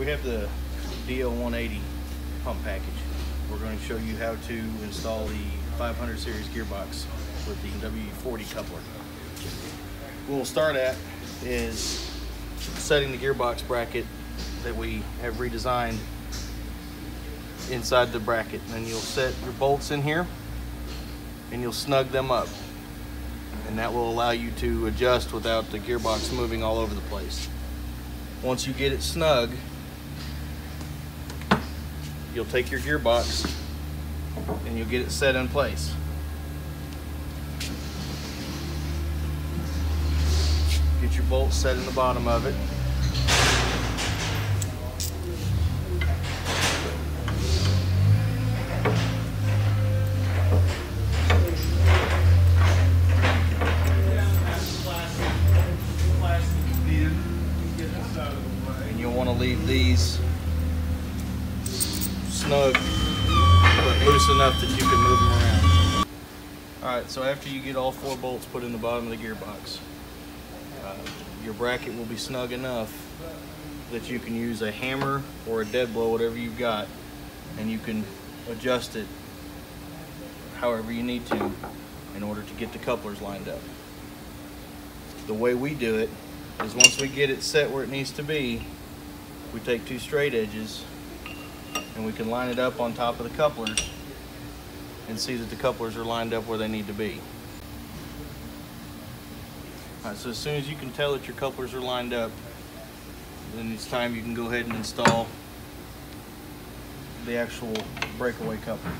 We have the DL180 pump package. We're going to show you how to install the 500 series gearbox with the W40 coupler. What we'll start at is setting the gearbox bracket that we have redesigned inside the bracket. And then you'll set your bolts in here and you'll snug them up. And that will allow you to adjust without the gearbox moving all over the place. Once you get it snug, you'll take your gearbox and you'll get it set in place. Get your bolts set in the bottom of it. And you'll want to leave these snug but loose enough that you can move them around. Alright, so after you get all 4 bolts put in the bottom of the gearbox, your bracket will be snug enough that you can use a hammer or a dead blow, whatever you've got, and you can adjust it however you need to in order to get the couplers lined up. The way we do it is once we get it set where it needs to be, we take 2 straight edges and we can line it up on top of the couplers and see that the couplers are lined up where they need to be. Alright, so as soon as you can tell that your couplers are lined up, then it's time you can go ahead and install the actual breakaway coupler.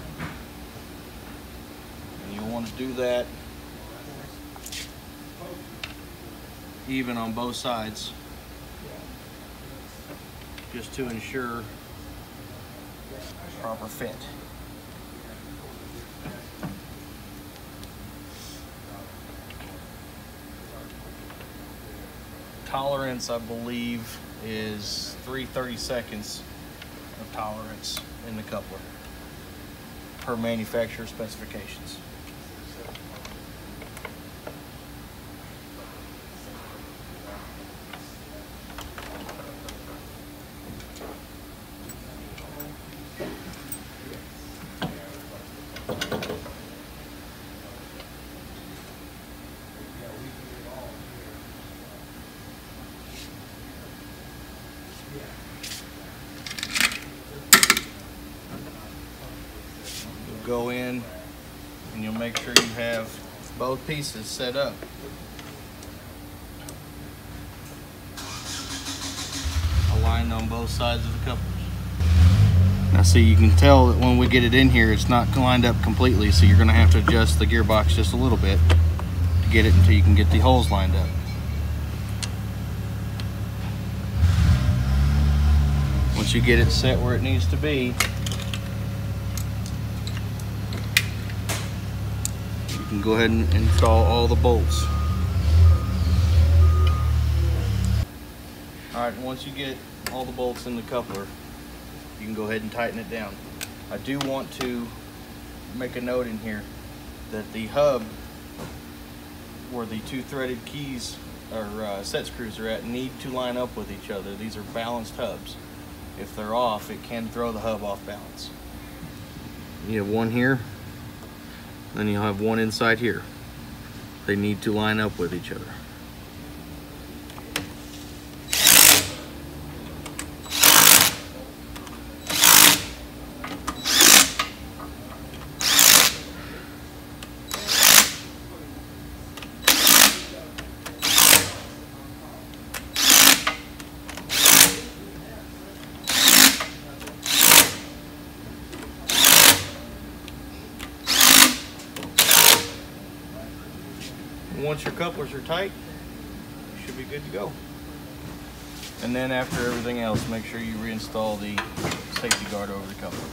And you'll want to do that even on both sides, just to ensure proper fit. Tolerance, I believe, is 3/32 of tolerance in the coupler per manufacturer specifications. Go in and you'll make sure you have both pieces set up. Aligned on both sides of the couplers. Now see, you can tell that when we get it in here, it's not lined up completely, so you're going to have to adjust the gearbox just a little bit to get it until you can get the holes lined up. Once you get it set where it needs to be, you can go ahead and install all the bolts. Alright, once you get all the bolts in the coupler, you can go ahead and tighten it down. I do want to make a note in here that the hub where the 2 threaded keys or set screws are at need to line up with each other. These are balanced hubs. If they're off, it can throw the hub off balance. You have one here, then you'll have one inside here. They need to line up with each other. Once your couplers are tight, you should be good to go. And then after everything else, make sure you reinstall the safety guard over the coupler.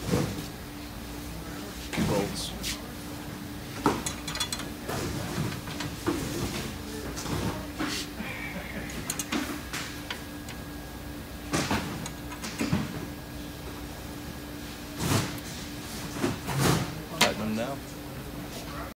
Bolts.